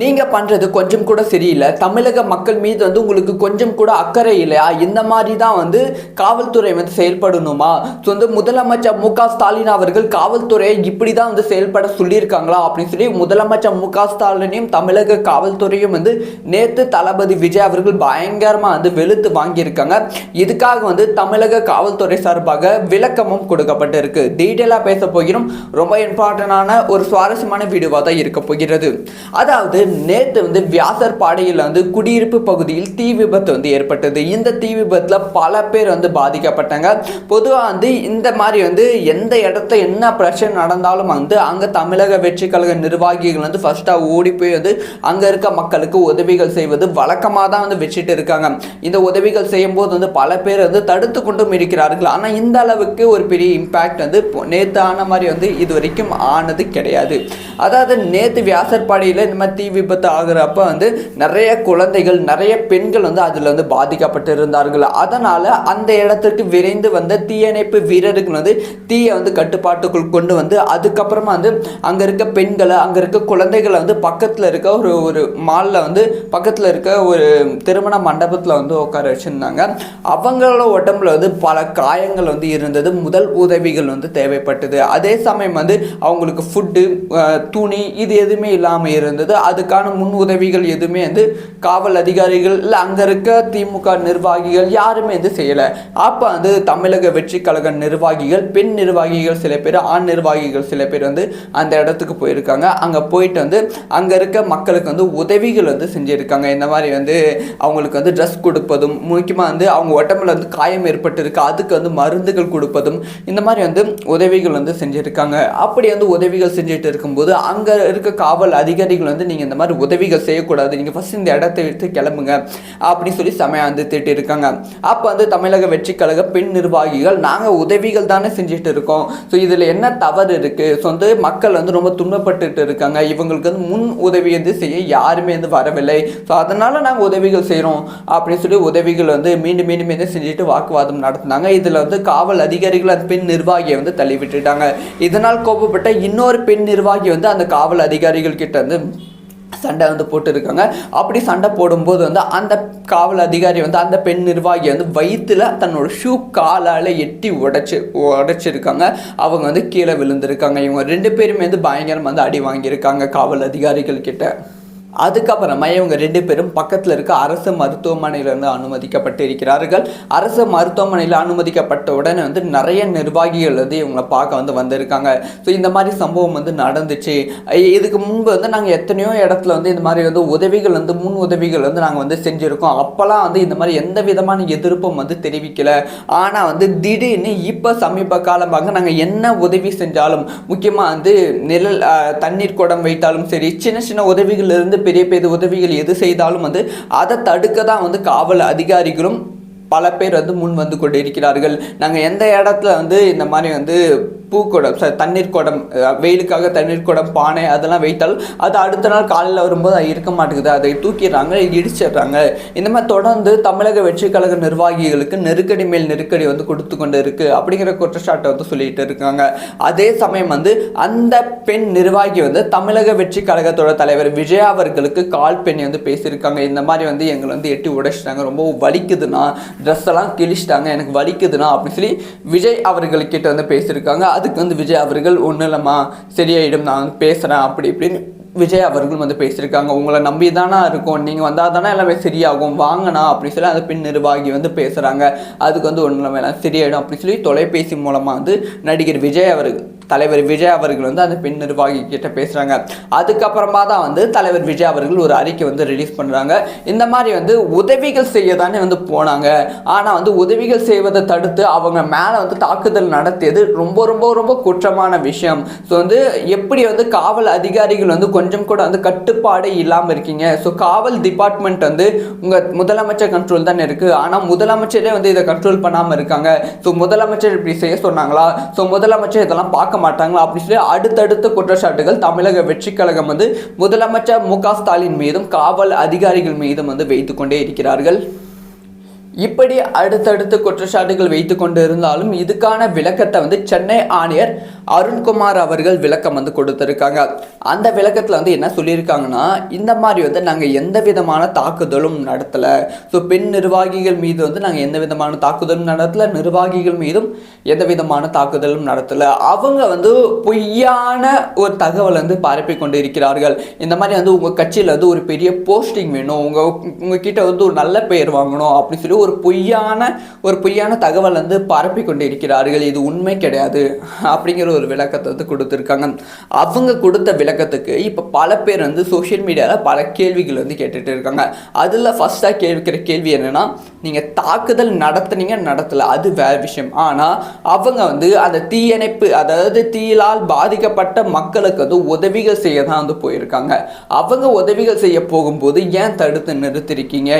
நீங்க பண்றது கொஞ்சம் கூட சரியில்லை. தமிழக மக்கள் மீது உங்களுக்கு கொஞ்சம் கூட அக்கறை இல்லையா? இந்த மாதிரி தான் காவல்துறை செயல்படணுமா? முதலமைச்சர் மு க ஸ்டாலின் அவர்கள் காவல்துறையை இப்படி தான் செயல்பட சொல்லியிருக்காங்களா அப்படின்னு சொல்லி முதலமைச்சர் மு க ஸ்டாலினையும் தமிழக காவல்துறையும் நேத்து தளபதி விஜய் அவர்கள் பயங்கரமா வெளுத்து வாங்கியிருக்காங்க. இதுக்காக தமிழக காவல்துறை சார்பாக விளக்கமும் கொடுக்கப்பட்டிருக்கு. டீட்டெயிலா பேச போகிறோம். ரொம்ப இம்பார்ட்டன்டான ஒரு சுவாரஸ்யமான வீடியோவா தான் இருக்க போகிறது. அதாவது நேற்று வியாசர்பாடியில் குடியிருப்பு பகுதியில் தீ விபத்து ஏற்பட்டது. இந்த தீ விபத்துல பல பேர் பாதிக்கப்பட்டாங்க. பொதுவாக இந்த மாதிரி எந்த இடத்துல என்ன பிரச்சனை நடந்தாலும் அங்க தமிழக வெற்றி கழக நிர்வாகிகள் ஃபர்ஸ்டா ஓடி போய் அங்க இருக்க மக்களுக்கு உதவிகள் செய்வது வழக்கமாக தான் வச்சுட்டு இருக்காங்க. இந்த உதவிகள் செய்யும் போது பல பேர் தடுத்து கொண்டும் இருக்கிறார்கள். ஆனா இந்த அளவுக்கு ஒரு பெரிய இம்பாக்ட் நேற்று ஆன மாதிரி இது வரைக்கும் ஆனது கிடையாது. அதாவது நேற்று வியாசர்பாடியில் இந்த மாதிரி தீ விபத்து ஆகிறப்ப நிறைய குழந்தைகள் நிறைய பெண்கள் அதில் பாதிக்கப்பட்டு இருந்தார்கள். அதனால அந்த இடத்துக்கு விரைந்து வந்த தீயணைப்பு வீரர்கள் தீயை கட்டுப்பாட்டுக்குள் கொண்டு அதுக்கப்புறமா அங்க இருக்க பெண்களை அங்க இருக்க குழந்தைகளை பக்கத்துல இருக்க ஒரு மால்ல பக்கத்துல இருக்க ஒரு திருமண மண்டபத்துல உட்கார வச்சிருந்தாங்க. அவங்களோட உடம்புல பல காயங்கள் இருந்தது. முதல் உதவிகள் தேவைப்பட்டது. அதே சமயம் அவங்களுக்கு ஃபுட்டு துணி இது எதுவுமே இல்லாமல் இருந்தது. அதுக்கான முன் உதவிகள் எதுவுமே காவல் அதிகாரிகள் இல்லை அங்கே இருக்க திமுக நிர்வாகிகள் யாருமே செய்யலை. அப்போ தமிழக வெற்றி கழக நிர்வாகிகள், பெண் நிர்வாகிகள் சில பேர், ஆண் நிர்வாகிகள் சில பேர் அந்த இடத்துக்கு போயிருக்காங்க. அங்கே போயிட்டு அங்கே இருக்க மக்களுக்கு உதவிகள் செஞ்சுருக்காங்க. இந்த மாதிரி அவங்களுக்கு ட்ரெஸ் கொடுப்பதும், முக்கியமாக அவங்க உடம்புல காயம் ஏற்பட்டிருக்கு அதுக்கு மருந்துகள் கொடுப்பதும், இந்த மாதிரி உதவிகள் செஞ்சுருக்காங்க. அப்படி உதவிகள் செஞ்சுட்டு இருக்கும்போது அங்கே இருக்க காவல் அதிகாரிகள் நீங்கள் இந்த மாதிரி உதவிகள் செய்யக்கூடாது, நீங்கள் ஃபர்ஸ்ட் இந்த இடத்தை எடுத்து கிளம்புங்க அப்படின்னு சொல்லி சமயம் திட்டு இருக்காங்க. அப்போ தமிழக வெற்றி கழக பெண் நிர்வாகிகள் நாங்கள் உதவிகள் தானே செஞ்சுட்டு இருக்கோம், ஸோ இதில் என்ன தவறு இருக்குது, ஸோ மக்கள் ரொம்ப துன்பப்பட்டு இருக்காங்க, இவங்களுக்கு முன் உதவி செய்ய யாருமே வரவில்லை, ஸோ அதனால் நாங்கள் உதவிகள் செய்கிறோம் அப்படின்னு சொல்லி உதவிகள் மீண்டும் மீண்டும் செஞ்சுட்டு வாக்குவாதம் நடத்தினாங்க. இதில் காவல் அதிகாரிகள் அந்த பெண் நிர்வாகியை தள்ளி விட்டுட்டாங்க. இதனால் கோபப்பட்ட இன்னொரு பெண் நிர்வாகி அந்த காவல் அதிகாரிகள் கிட்ட சண்டை போட்டு இருக்காங்க. அப்படி சண்டை போடும்போது அந்த காவல் அதிகாரி அந்த பெண் நிர்வாகி வயிற்றுல தன்னோட ஷூ காலால் எட்டி உடைச்சிருக்காங்க. அவங்க கீழே விழுந்திருக்காங்க. இவங்க ரெண்டு பேருமே பயங்கரம் அடி வாங்கியிருக்காங்க காவல் அதிகாரிகள் கிட்ட. அதுக்கப்புறமா இவங்க ரெண்டு பேரும் பக்கத்தில் இருக்க அரசு மருத்துவமனையில் அனுமதிக்கப்பட்டு இருக்கிறார்கள். அரசு மருத்துவமனையில் அனுமதிக்கப்பட்ட உடனே நிறைய நிர்வாகிகள் இவங்களை பார்க்க வந்திருக்காங்க. ஸோ இந்த மாதிரி சம்பவம் நடந்துச்சு. இதுக்கு முன்பு நாங்கள் எத்தனையோ இடத்துல இந்த மாதிரி உதவிகள் முன் உதவிகள் நாங்கள் செஞ்சுருக்கோம். அப்போல்லாம் இந்த மாதிரி எந்த விதமான எதிர்ப்பும் தெரிவிக்கல. ஆனால் திடீர்னு இப்போ சமீப காலமாக நாங்கள் என்ன உதவி செஞ்சாலும், முக்கியமாக நிழல் தண்ணீர் குடம் வைத்தாலும் சரி, சின்ன சின்ன உதவிகள் இருந்து பெரிய பெரிய உதவிகள் எது செய்தாலும் அதை தடுக்க தான் காவல் அதிகாரிகளும் பல பேர் முன் கொண்டு இருக்கிறார்கள். நாங்கள் எந்த இடத்துல இந்த மாதிரி பூக்குடம், தண்ணீர் குடம், வெயிலுக்காக தண்ணீர் குடம், பானை அதெல்லாம் வைத்தால் அது அடுத்த நாள் காலையில் வரும்போது அது இருக்க மாட்டேங்குது, அதை தூக்கிடுறாங்க, இடிச்சிடுறாங்க. இந்த மாதிரி தொடர்ந்து தமிழக வெற்றி கழக நிர்வாகிகளுக்கு நெருக்கடி மேல் நெருக்கடி கொடுத்து கொண்டு இருக்குது அப்படிங்கிற குற்றச்சாட்டை சொல்லிட்டு இருக்காங்க. அதே சமயம் அந்த பெண் நிர்வாகி தமிழக வெற்றி கழகத்தோட தலைவர் விஜய் அவர்களுக்கு கால் பண்ணி பேசியிருக்காங்க. இந்த மாதிரி எங்களை எட்டி உடைச்சிட்டாங்க, ரொம்ப வலிக்குதுன்னா, ட்ரெஸ் எல்லாம் கிழிச்சிட்டாங்க, எனக்கு வலிக்குதுன்னா அப்படின்னு சொல்லி விஜய் அவர்கள்கிட்ட பேசியிருக்காங்க. அதுக்கு விஜய் அவர்கள் ஒன்றும் இல்லைம்மா சரியாயிடும், நான் பேசுகிறேன் அப்படி இப்படின்னு விஜய் அவர்கள் பேசியிருக்காங்க. உங்களை நம்பி தானே இருக்கும், நீங்கள் வந்தால் தானே எல்லாமே சரியாகும், வாங்கினா அப்படி சொல்லி அந்த பெண் நிர்வாகி பேசுகிறாங்க. அதுக்கு ஒன்றும் இல்லாமல் எல்லாம் சரியாயிடும் அப்படி சொல்லி தொலைபேசி மூலமாக நடிகர் விஜய் அவர்கள், தலைவர் விஜய் அவர்கள் அந்த பெண் நிர்வாகி கிட்ட பேசுகிறாங்க. அதுக்கப்புறமா தான் தலைவர் விஜய் அவர்கள் ஒரு அறிக்கை ரிலீஸ் பண்ணுறாங்க. இந்த மாதிரி உதவிகள் செய்ய தானே போனாங்க, ஆனால் உதவிகள் செய்வதை தடுத்து அவங்க மேலே தாக்குதல் நடத்தியது ரொம்ப ரொம்ப ரொம்ப குற்றமான விஷயம். ஸோ எப்படி காவல் அதிகாரிகள் கொஞ்சம் கூட கட்டுப்பாடே இல்லாமல் இருக்கீங்க. ஸோ காவல் டிபார்ட்மெண்ட் உங்கள் முதலமைச்சர் கண்ட்ரோல் தானே இருக்குது, ஆனால் முதலமைச்சரே இதை கண்ட்ரோல் பண்ணாமல் இருக்காங்க. ஸோ முதலமைச்சர் இப்படி செய்ய சொன்னாங்களா, ஸோ முதலமைச்சர் இதெல்லாம் பார்க்க மாட்டாங்களா அப்படி சொல்லி அடுத்தடுத்த குற்றச்சாட்டுகள் தமிழக வெற்றி கழகம் முதலமைச்சர் மு க ஸ்டாலின் மீதும் காவல் அதிகாரிகள் மீதும் வைத்துக் கொண்டே இருக்கிறார்கள். இப்படி அடுத்தடுத்து குற்றச்சாட்டுகள் வைத்து கொண்டு இருந்தாலும் இதுக்கான விளக்கத்தை வந்து சென்னை ஆணையர் அருண்குமார் அவர்கள் விளக்கம் வந்து கொடுத்துருக்காங்க. அந்த விளக்கத்தில் வந்து என்ன சொல்லியிருக்காங்கன்னா, இந்த மாதிரி வந்து நாங்கள் எந்த விதமான தாக்குதலும் நடத்தலை. ஸோ பெண் நிர்வாகிகள் மீது வந்து நாங்கள் எந்த விதமான தாக்குதலும் நடத்தலை, நிர்வாகிகள் மீதும் எந்த விதமான தாக்குதலும் நடத்தலை. அவங்க வந்து பொய்யான ஒரு தகவல் வந்து பரப்பி கொண்டு இருக்கிறார்கள். இந்த மாதிரி வந்து உங்கள் கட்சியில் வந்து ஒரு பெரிய போஸ்டிங் வேணும், உங்ககிட்ட வந்து ஒரு நல்ல பெயர் வாங்கணும் அப்படின்னு சொல்லி ஒரு பொய்யான தகவல் வந்து பரப்பி கொண்டு இருக்கிறார்கள். இது உண்மை கிடையாது அப்படிங்கிற ஒரு விளக்கத்தை வந்து கொடுத்துருக்காங்க. அவங்க கொடுத்த விளக்கத்துக்கு இப்போ பல பேர் வந்து சோஷியல் மீடியாவில் பல கேள்விகள் வந்து கேட்டுட்டு இருக்காங்க. அதில் ஃபர்ஸ்டாக கேட்குற கேள்வி என்னன்னா, நீங்கள் தாக்குதல் நடத்தலை, அது வேற விஷயம். ஆனால் அவங்க வந்து அந்த தீயணைப்பு, அதாவது தீயிலால் பாதிக்கப்பட்ட மக்களுக்கு வந்து உதவிகள் செய்ய தான் வந்து போயிருக்காங்க. அவங்க உதவிகள் செய்ய போகும்போது ஏன் தடுத்து நிறுத்திருக்கீங்க?